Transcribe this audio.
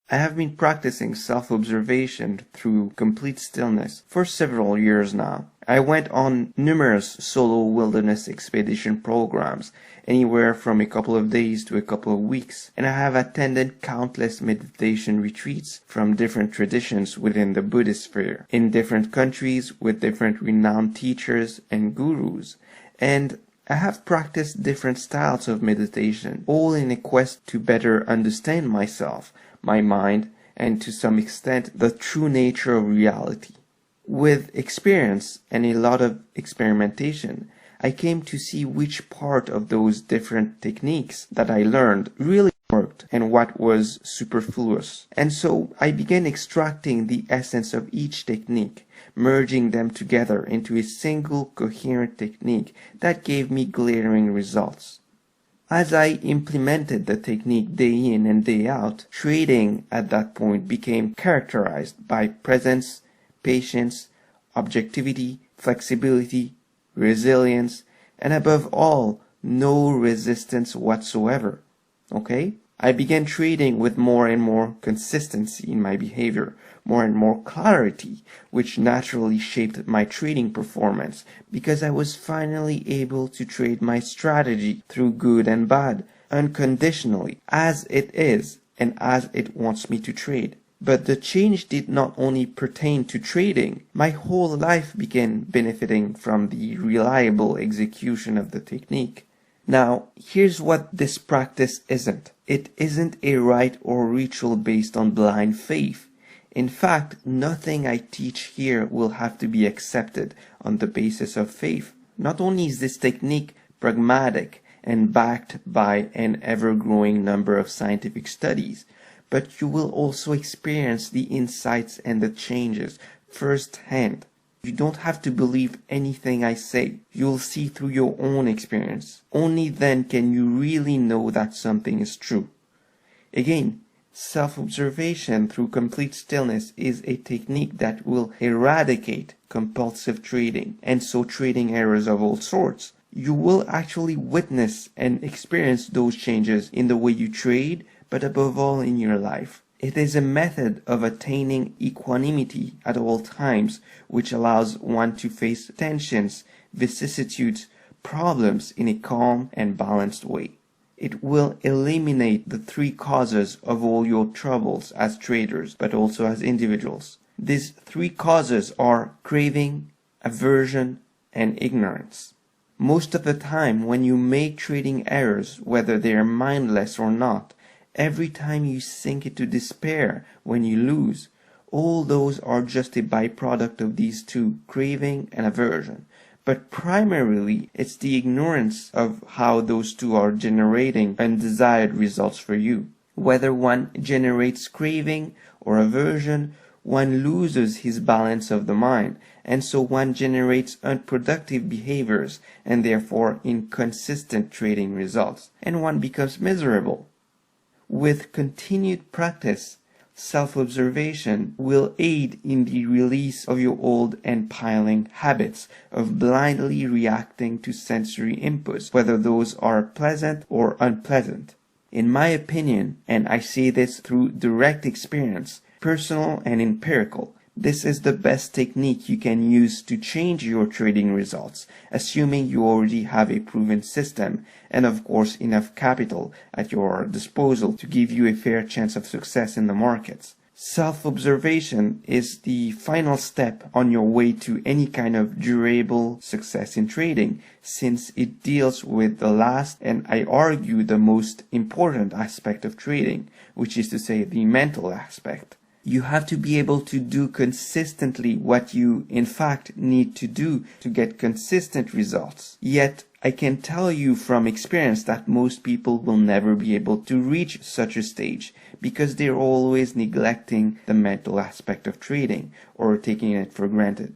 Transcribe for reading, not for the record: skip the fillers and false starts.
I have been practicing self-observation through complete stillness for several years now. I went on numerous solo wilderness expedition programs, anywhere from a couple of days to a couple of weeks, and I have attended countless meditation retreats from different traditions within the Buddhist sphere, in different countries with different renowned teachers and gurus, and I have practiced different styles of meditation, all in a quest to better understand myself, my mind, and to some extent the true nature of reality. With experience and a lot of experimentation, I came to see which part of those different techniques that I learned really worked and what was superfluous. And so I began extracting the essence of each technique, merging them together into a single coherent technique that gave me glaring results. As I implemented the technique day in and day out, trading at that point became characterized by presence, patience, objectivity, flexibility, resilience, and above all, no resistance whatsoever. Okay? I began trading with more and more consistency in my behavior, more and more clarity, which naturally shaped my trading performance because I was finally able to trade my strategy through good and bad, unconditionally, as it is and as it wants me to trade. But the change did not only pertain to trading. My whole life began benefiting from the reliable execution of the technique. Now, here's what this practice isn't. It isn't a rite or ritual based on blind faith. In fact, nothing I teach here will have to be accepted on the basis of faith. Not only is this technique pragmatic and backed by an ever-growing number of scientific studies, but you will also experience the insights and the changes firsthand. You don't have to believe anything I say. You'll see through your own experience. Only then can you really know that something is true. Again, self-observation through complete stillness is a technique that will eradicate compulsive trading, and so trading errors of all sorts. You will actually witness and experience those changes in the way you trade, but above all in your life. It is a method of attaining equanimity at all times, which allows one to face tensions, vicissitudes, problems in a calm and balanced way. It will eliminate the three causes of all your troubles as traders, but also as individuals. These three causes are craving, aversion, and ignorance. Most of the time, when you make trading errors, whether they are mindless or not, every time you sink into despair when you lose, all those are just a byproduct of these two, craving and aversion. But primarily, it's the ignorance of how those two are generating undesired results for you. Whether one generates craving or aversion, one loses his balance of the mind, and so one generates unproductive behaviors and therefore inconsistent trading results, and one becomes miserable. With continued practice, self-observation will aid in the release of your old and piling habits of blindly reacting to sensory inputs, whether those are pleasant or unpleasant. In my opinion, and I say this through direct experience, personal and empirical, this is the best technique you can use to change your trading results, assuming you already have a proven system and of course enough capital at your disposal to give you a fair chance of success in the markets. Self-observation is the final step on your way to any kind of durable success in trading, since it deals with the last and I argue the most important aspect of trading, which is to say the mental aspect. You have to be able to do consistently what you in fact need to do to get consistent results. Yet, I can tell you from experience that most people will never be able to reach such a stage because they're always neglecting the mental aspect of trading or taking it for granted.